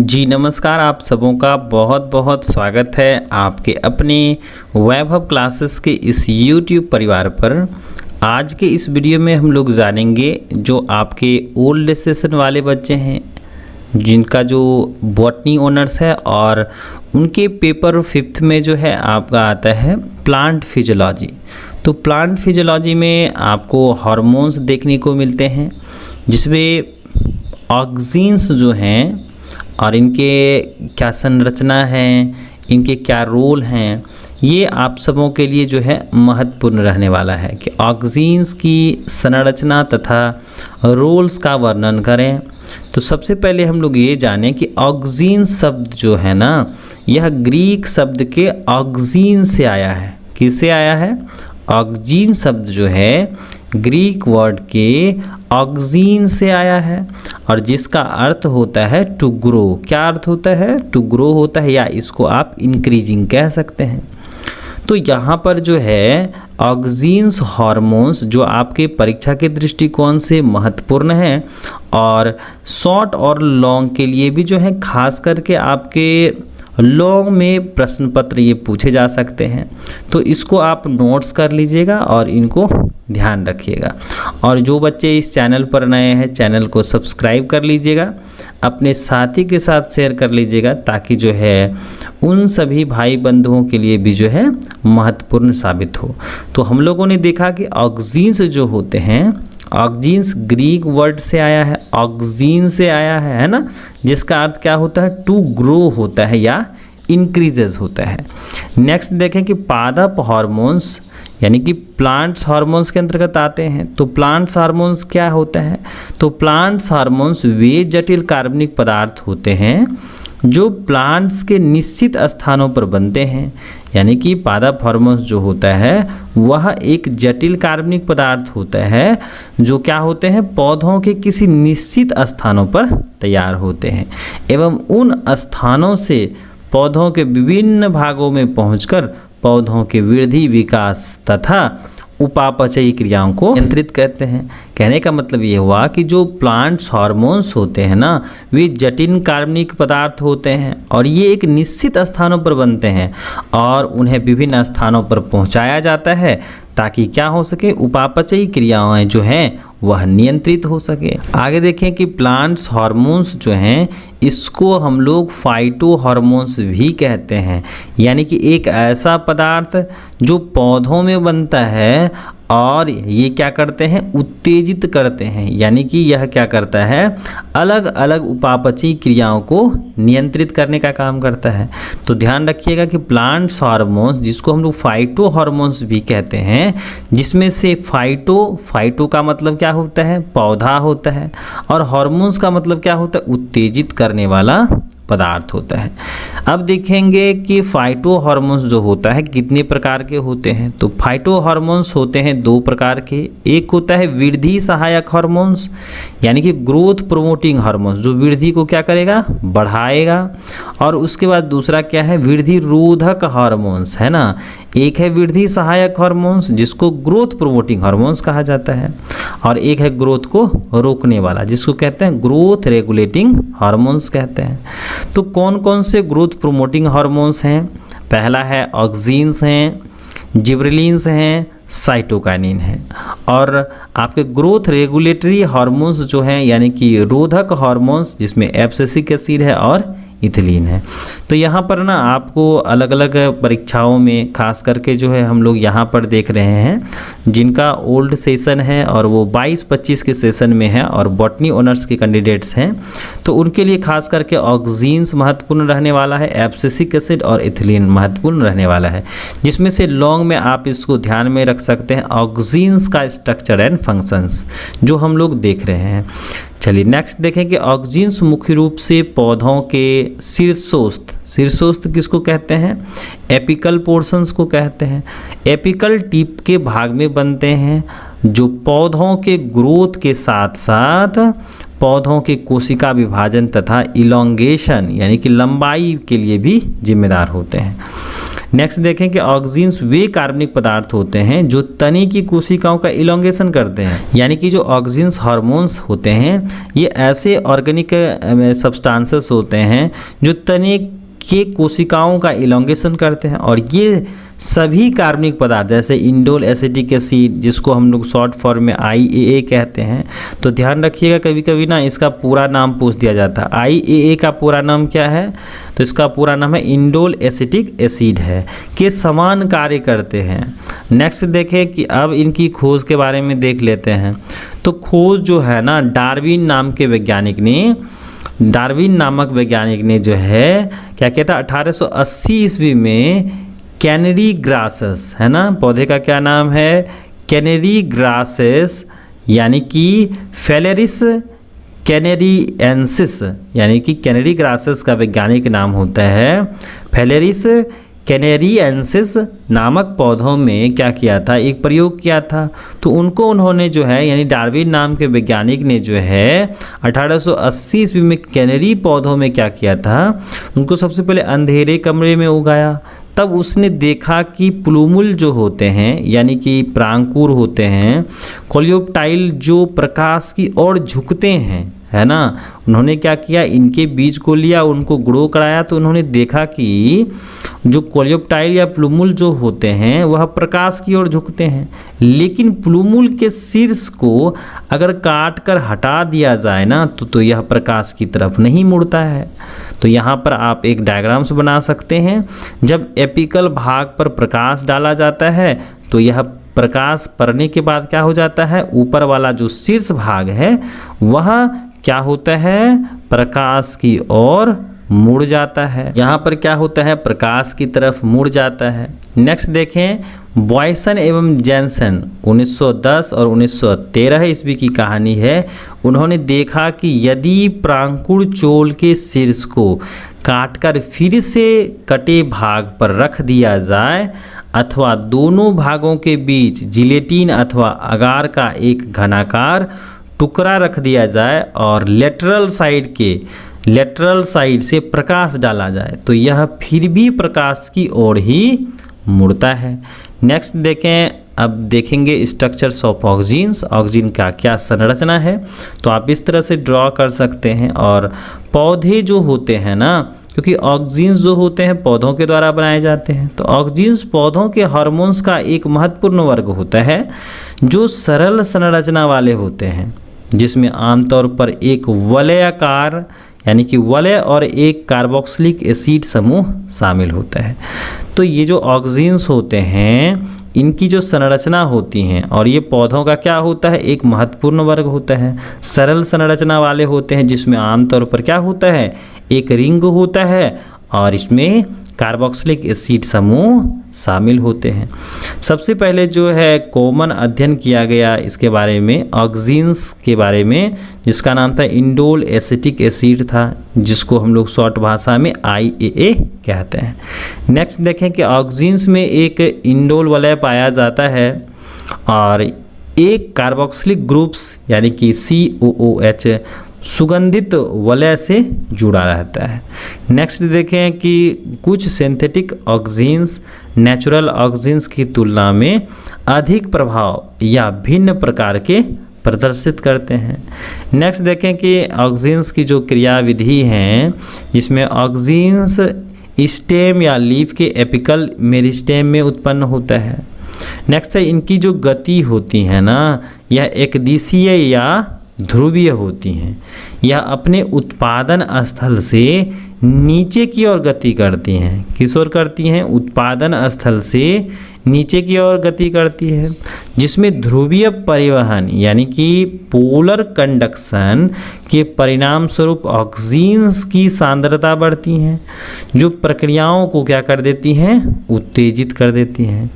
जी नमस्कार, आप सबों का बहुत बहुत स्वागत है आपके अपने वैभव क्लासेस के इस YouTube परिवार पर। आज के इस वीडियो में हम लोग जानेंगे जो आपके ओल्ड सेशन वाले बच्चे हैं जिनका जो बॉटनी ऑनर्स है और उनके पेपर 5th में जो है आपका आता है प्लांट फिजियोलॉजी। तो प्लांट फिजियोलॉजी में आपको हार्मोन्स देखने को मिलते हैं जिसमें ऑक्सीन्स जो हैं और इनके क्या संरचना है, इनके क्या रोल हैं, ये आप सबों के लिए जो है महत्वपूर्ण रहने वाला है कि ऑक्सीन्स की संरचना तथा रोल्स का वर्णन करें। तो सबसे पहले हम लोग ये जानें कि ऑक्सीन शब्द जो है ना, यह ग्रीक शब्द के ऑक्सीन से आया है। किससे आया है? ऑक्सीन शब्द जो है ग्रीक वर्ड के ऑक्सीन से आया है और जिसका अर्थ होता है टू ग्रो। क्या अर्थ होता है? टू ग्रो होता है, या इसको आप इंक्रीजिंग कह सकते हैं। तो यहाँ पर जो है ऑक्सीन्स हार्मोन्स जो आपके परीक्षा के दृष्टिकोण से महत्वपूर्ण है और शॉर्ट और लॉन्ग के लिए भी जो है खास करके आपके लॉन्ग में प्रश्न पत्र ये पूछे जा सकते हैं। तो इसको आप नोट्स कर लीजिएगा और इनको ध्यान रखिएगा। और जो बच्चे इस चैनल पर नए हैं, चैनल को सब्सक्राइब कर लीजिएगा, अपने साथी के साथ शेयर कर लीजिएगा ताकि जो है उन सभी भाई बंधुओं के लिए भी जो है महत्वपूर्ण साबित हो। तो हम लोगों ने देखा कि ऑक्सीन्स जो होते हैं, ऑक्सीन्स ग्रीक वर्ड से आया है, ऑक्सीन से आया है ना, जिसका अर्थ क्या होता है? टू ग्रो होता है या इंक्रीजेज होता है। नेक्स्ट देखें कि पादप हार्मोन्स यानी कि प्लांट्स हार्मोन्स के अंतर्गत आते हैं। तो प्लांट्स हार्मोन्स क्या होता है? तो प्लांट्स हार्मोन्स वे जटिल कार्बनिक पदार्थ होते हैं जो प्लांट्स के निश्चित स्थानों पर बनते हैं। यानी कि पादप हार्मोन्स जो होता है वह एक जटिल कार्बनिक पदार्थ होता है जो क्या होते हैं? पौधों के किसी निश्चित स्थानों पर तैयार होते हैं एवं उन स्थानों से पौधों के विभिन्न भागों में पहुंचकर पौधों के वृद्धि, विकास तथा उपापचयी क्रियाओं को नियंत्रित करते हैं। कहने का मतलब ये हुआ कि जो प्लांट्स हार्मोन्स होते हैं ना, वे जटिल कार्बनिक पदार्थ होते हैं और ये एक निश्चित स्थानों पर बनते हैं और उन्हें विभिन्न स्थानों पर पहुंचाया जाता है ताकि क्या हो सके? उपापचयी क्रियाएं जो हैं वह नियंत्रित हो सके। आगे देखें कि प्लांट्स हार्मोन्स जो हैं इसको हम लोग फाइटो हार्मोन्स भी कहते हैं। यानी कि एक ऐसा पदार्थ जो पौधों में बनता है और ये क्या करते हैं? उत्तेजित करते हैं। यानी कि यह क्या करता है? अलग अलग उपापचयी क्रियाओं को नियंत्रित करने का काम करता है। तो ध्यान रखिएगा कि प्लांट्स हार्मोन्स जिसको हम लोग फाइटो हार्मोन्स भी कहते हैं, जिसमें से फाइटो का मतलब क्या होता है? पौधा होता है, और हार्मोन्स का मतलब क्या होता है? उत्तेजित करने वाला पदार्थ होता है। अब देखेंगे कि फाइटो हार्मोन्स जो होता है कितने प्रकार के होते हैं। तो फाइटो हार्मोन्स होते हैं दो प्रकार के। एक होता है वृद्धि सहायक हार्मोन्स यानी कि ग्रोथ प्रोमोटिंग हार्मोन्स, जो वृद्धि को क्या करेगा? बढ़ाएगा। और उसके बाद दूसरा क्या है? वृद्धि रोधक हार्मोन्स, है ना। एक है वृद्धि सहायक हार्मोन्स जिसको ग्रोथ प्रोमोटिंग हार्मोन्स कहा जाता है, और एक है ग्रोथ को रोकने वाला जिसको कहते हैं ग्रोथ रेगुलेटिंग हार्मोन्स कहते हैं। तो कौन कौन से ग्रोथ प्रोमोटिंग हार्मोन्स हैं? पहला है ऑक्सीन्स हैं, जिबरेलिन्स हैं, साइटोकाइनिन है। और आपके ग्रोथ रेगुलेटरी हार्मोन्स जो हैं यानी कि रोधक हार्मोन्स जिसमें एब्सिसिक एसिड है और इथिलीन है। तो यहाँ पर ना आपको अलग अलग परीक्षाओं में खास करके जो है हम लोग यहाँ पर देख रहे हैं जिनका ओल्ड सेशन है और वो 22-25 के सेशन में है और बॉटनी ऑनर्स के कैंडिडेट्स हैं, तो उनके लिए खास करके ऑक्सीन्स महत्वपूर्ण रहने वाला है, एब्सिसिक एसिड और इथिलीन महत्वपूर्ण रहने वाला है। जिसमें से लॉन्ग में आप इसको ध्यान में रख सकते हैं ऑक्सीन्स का स्ट्रक्चर एंड फंक्शंस जो हम लोग देख रहे हैं। चलिए नेक्स्ट देखें कि ऑक्सीन्स मुख्य रूप से पौधों के शीर्षोस्त किसको कहते हैं? एपिकल पोर्शंस को कहते हैं। एपिकल टिप के भाग में बनते हैं जो पौधों के ग्रोथ के साथ साथ पौधों के कोशिका विभाजन तथा इलोंगेशन यानी कि लंबाई के लिए भी जिम्मेदार होते हैं। नेक्स्ट देखें कि ऑक्सीन्स वे कार्बनिक पदार्थ होते हैं जो तने की कोशिकाओं का इलोंगेशन करते हैं, यानी कि जो ऑक्सीन्स हार्मोन्स होते हैं ये ऐसे ऑर्गेनिक सब्सटेंसेस होते हैं जो तने के कोशिकाओं का इलोंगेशन करते हैं। और ये सभी कार्बनिक पदार्थ जैसे इंडोल एसिटिक एसिड, जिसको हम लोग शॉर्ट फॉर्म में IAA कहते हैं, तो ध्यान रखिएगा कभी कभी ना इसका पूरा नाम पूछ दिया जाता है। IAA का पूरा नाम क्या है? तो इसका पूरा नाम है इंडोल एसिटिक एसिड है, के समान कार्य करते हैं। नेक्स्ट देखें कि अब इनकी खोज के बारे में देख लेते हैं। तो खोज जो है ना, डार्विन नामक वैज्ञानिक ने जो है क्या किया था, 1880 ईस्वी में कैनरी ग्रासेस, है ना, पौधे का क्या नाम है, कैनरी ग्रासेस, यानी कि फेलेरिस कैनेरिएंसिस, यानी कि कैनरी ग्रासेस का वैज्ञानिक नाम होता है फेलेरिस कैनेरिएंसिस नामक पौधों में क्या किया था, एक प्रयोग किया था। तो उन्होंने जो है, यानी डार्विन नाम के वैज्ञानिक ने जो है 1880 ईस्वी में कैनरी पौधों में क्या किया था, उनको सबसे पहले अंधेरे कमरे में उगाया। तब उसने देखा कि प्लूमुल जो होते हैं, यानी कि प्रांकुर होते हैं, कोलियोप्टाइल जो प्रकाश की ओर झुकते हैं, है ना, उन्होंने क्या किया, इनके बीज को लिया, उनको ग्रो कराया। तो उन्होंने देखा कि जो कोलियोप्टाइल या प्लूमुल जो होते हैं वह प्रकाश की ओर झुकते हैं, लेकिन प्लूमुल के शीर्ष को अगर काट कर हटा दिया जाए ना तो यह प्रकाश की तरफ नहीं मुड़ता है। तो यहाँ पर आप एक डायग्राम्स बना सकते हैं। जब एपिकल भाग पर प्रकाश डाला जाता है तो यह प्रकाश पड़ने के बाद क्या हो जाता है, ऊपर वाला जो शीर्ष भाग है वह क्या होता है, प्रकाश की ओर मुड़ जाता है। यहाँ पर क्या होता है, प्रकाश की तरफ मुड़ जाता है। नेक्स्ट देखें, बॉयसन एवं जैनसन 1910 और 1913 ईस्वी की कहानी है। उन्होंने देखा कि यदि प्रांकुर चोल के शीर्ष को काटकर फिर से कटे भाग पर रख दिया जाए अथवा दोनों भागों के बीच जिलेटिन अथवा अगार का एक घनाकार टुकड़ा रख दिया जाए और लेटरल साइड से प्रकाश डाला जाए तो यह फिर भी प्रकाश की ओर ही मुड़ता है। नेक्स्ट देखें, अब देखेंगे स्ट्रक्चर्स ऑफ ऑक्सीन्स, ऑक्सीन का क्या संरचना है। तो आप इस तरह से ड्रॉ कर सकते हैं। और पौधे जो होते हैं ना, क्योंकि ऑक्सीन्स जो होते हैं पौधों के द्वारा बनाए जाते हैं, तो ऑक्सीन्स पौधों के हार्मोन्स का एक महत्वपूर्ण वर्ग होता है जो सरल संरचना वाले होते हैं, जिसमें आमतौर पर एक वलयाकार यानी कि वलय और एक कार्बोक्सिलिक एसिड समूह शामिल होता है। तो ये जो ऑक्सीन्स होते हैं इनकी जो संरचना होती हैं, और ये पौधों का क्या होता है, एक महत्वपूर्ण वर्ग होता है, सरल संरचना वाले होते हैं, जिसमें आमतौर पर क्या होता है, एक रिंग होता है और इसमें कार्बोक्सिलिक एसिड समूह शामिल होते हैं। सबसे पहले जो है कॉमन अध्ययन किया गया इसके बारे में, ऑक्सीन्स के बारे में, जिसका नाम था इंडोल एसिटिक एसिड था, जिसको हम लोग शॉर्ट भाषा में IAA कहते हैं। नेक्स्ट देखें कि ऑक्सीन्स में एक इंडोल वलय पाया जाता है और एक कार्बोक्सिलिक ग्रुप्स यानी कि COOH सुगंधित वलय से जुड़ा रहता है। नेक्स्ट देखें कि कुछ सिंथेटिक ऑक्सीन्स नेचुरल ऑक्सीन्स की तुलना में अधिक प्रभाव या भिन्न प्रकार के प्रदर्शित करते हैं। नेक्स्ट देखें कि ऑक्सीन्स की जो क्रियाविधि हैं, जिसमें ऑक्सीन्स स्टेम या लीफ के एपिकल मेरिस्टेम में उत्पन्न होता है। नेक्स्ट है इनकी जो गति होती है ना, यह एकदिशीय या ध्रुवीय होती हैं। यह अपने उत्पादन स्थल से नीचे की ओर गति करती हैं। किस ओर करती हैं, उत्पादन स्थल से नीचे की ओर गति करती है, जिसमें ध्रुवीय परिवहन यानी कि पोलर कंडक्शन के परिणाम स्वरूप ऑक्सीन्स की सांद्रता बढ़ती हैं, जो प्रक्रियाओं को क्या कर देती हैं, उत्तेजित कर देती हैं।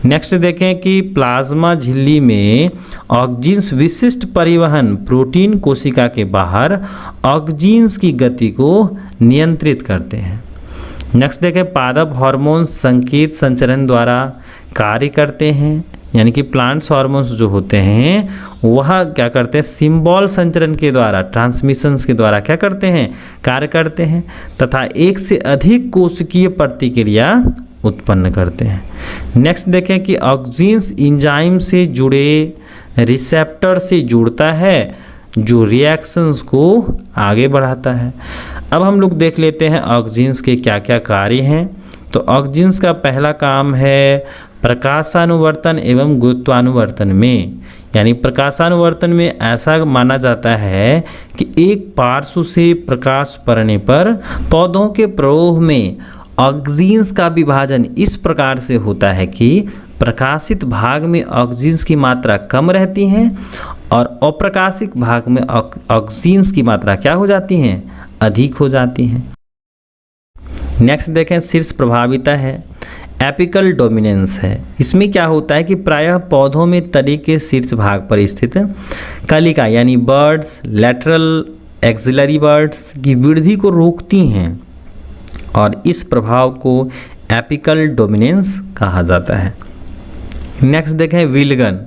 नेक्स्ट देखें कि प्लाज्मा झिल्ली में ऑक्सीन्स विशिष्ट परिवहन प्रोटीन कोशिका के बाहर ऑक्सीन्स की गति को नियंत्रित करते हैं। नेक्स्ट देखें पादप हार्मोन्स संकेत संचरण द्वारा कार्य करते हैं, यानी कि प्लांट्स हार्मोन्स जो होते हैं वह क्या करते हैं, सिंबॉल संचरण के द्वारा, ट्रांसमिशंस के द्वारा क्या करते हैं, कार्य करते हैं, तथा एक से अधिक कोशिकीय प्रतिक्रिया उत्पन्न करते हैं। नेक्स्ट देखें कि ऑक्सीन्स एंजाइम से जुड़े रिसेप्टर से जुड़ता है जो रिएक्शंस को आगे बढ़ाता है। अब हम लोग देख लेते हैं ऑक्सीन्स के क्या क्या कार्य हैं। तो ऑक्सीन्स का पहला काम है प्रकाशानुवर्तन एवं गुरुत्वानुवर्तन में, यानी प्रकाशानुवर्तन में ऐसा माना जाता है कि एक पार्श्व से प्रकाश पड़ने पर पौधों के प्रवाह में ऑक्सीन्स का विभाजन इस प्रकार से होता है कि प्रकाशित भाग में ऑक्सीन्स की मात्रा कम रहती है और अप्रकाशित भाग में ऑक्सीन्स की मात्रा क्या हो जाती हैं, अधिक हो जाती हैं। नेक्स्ट देखें शीर्ष प्रभाविता है, एपिकल डोमिनेंस है। इसमें क्या होता है कि प्रायः पौधों में तने के शीर्ष भाग पर स्थित कलिका यानी बर्ड्स लैटरल एक्सिलरी बर्ड्स की वृद्धि को रोकती हैं और इस प्रभाव को एपिकल डोमिनेंस कहा जाता है। नेक्स्ट देखें विलगन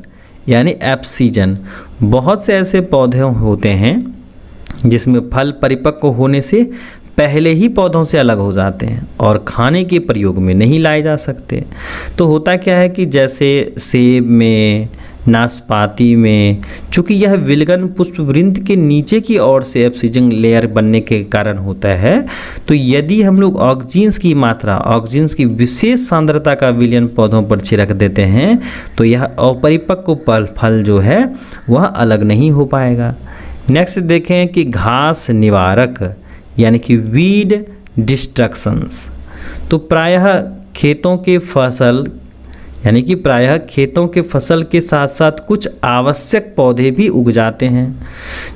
यानी एप्सीजन। बहुत से ऐसे पौधे होते हैं जिसमें फल परिपक्व होने से पहले ही पौधों से अलग हो जाते हैं और खाने के प्रयोग में नहीं लाए जा सकते। तो होता क्या है कि जैसे सेब में, नाशपाती में, चूँकि यह विलगन पुष्पवृंत के नीचे की ओर से ऑक्सीजन लेयर बनने के कारण होता है, तो यदि हम लोग ऑक्सीजन की मात्रा, ऑक्सीजन की विशेष सांद्रता का विलयन पौधों पर छिड़क देते हैं तो यह अपरिपक्व फल जो है वह अलग नहीं हो पाएगा। नेक्स्ट देखें कि घास निवारक यानी कि वीड डिस्ट्रक्शंस। तो प्रायः खेतों के फसल के साथ साथ कुछ आवश्यक पौधे भी उग जाते हैं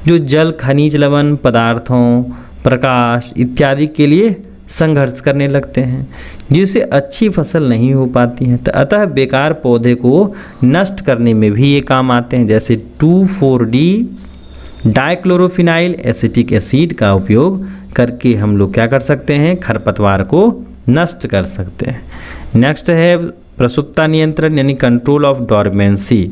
जो जल, खनिज, लवण पदार्थों, प्रकाश इत्यादि के लिए संघर्ष करने लगते हैं, जिससे अच्छी फसल नहीं हो पाती है। तो अतः बेकार पौधे को नष्ट करने में भी ये काम आते हैं, जैसे 2,4-D डाइक्लोरोफिनाइल एसिटिक एसिड का उपयोग करके हम लोग क्या कर सकते हैं, खरपतवार को नष्ट कर सकते हैं। नेक्स्ट है प्रसुप्ता नियंत्रण यानी कंट्रोल ऑफ डॉर्मेंसी।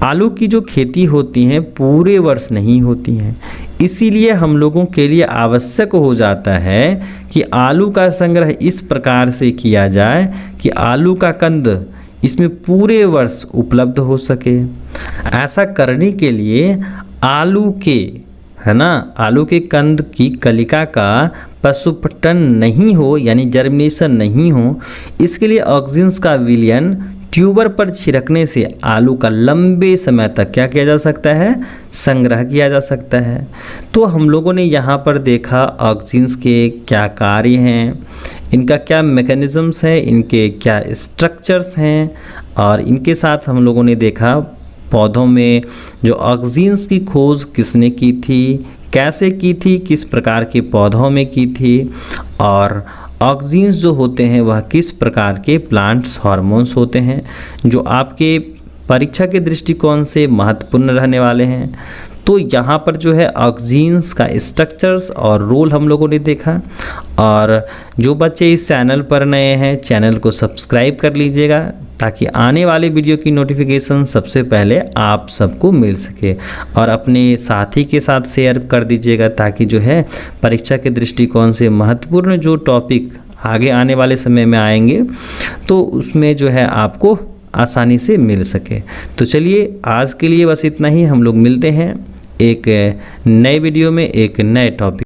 आलू की जो खेती होती है पूरे वर्ष नहीं होती हैं, इसीलिए हम लोगों के लिए आवश्यक हो जाता है कि आलू का संग्रह इस प्रकार से किया जाए कि आलू का कंद इसमें पूरे वर्ष उपलब्ध हो सके। ऐसा करने के लिए आलू के कंद की कलिका का प्रसुपटन नहीं हो यानी जर्मिनेशन नहीं हो, इसके लिए ऑक्सीजन का विलयन ट्यूबर पर छिड़कने से आलू का लंबे समय तक क्या किया जा सकता है, संग्रह किया जा सकता है। तो हम लोगों ने यहाँ पर देखा ऑक्सीजन के क्या कार्य हैं, इनका क्या मैकेनिज़म्स है, इनके क्या स्ट्रक्चर्स हैं, और इनके साथ हम लोगों ने देखा पौधों में जो ऑक्सीजन की खोज किसने की थी, कैसे की थी, किस प्रकार के पौधों में की थी, और ऑक्सीजन जो होते हैं वह किस प्रकार के प्लांट्स हार्मोन्स होते हैं जो आपके परीक्षा के दृष्टिकोण से महत्वपूर्ण रहने वाले हैं। तो यहाँ पर जो है ऑक्सीजन का स्ट्रक्चर्स और रोल हम लोगों ने देखा। और जो बच्चे इस चैनल पर नए हैं, चैनल को सब्सक्राइब कर लीजिएगा ताकि आने वाले वीडियो की नोटिफिकेशन सबसे पहले आप सबको मिल सके, और अपने साथी के साथ शेयर कर दीजिएगा ताकि जो है परीक्षा के दृष्टिकोण से महत्वपूर्ण जो टॉपिक आगे आने वाले समय में आएंगे तो उसमें जो है आपको आसानी से मिल सके। तो चलिए आज के लिए बस इतना ही। हम लोग मिलते हैं एक नए वीडियो में एक नए टॉपिक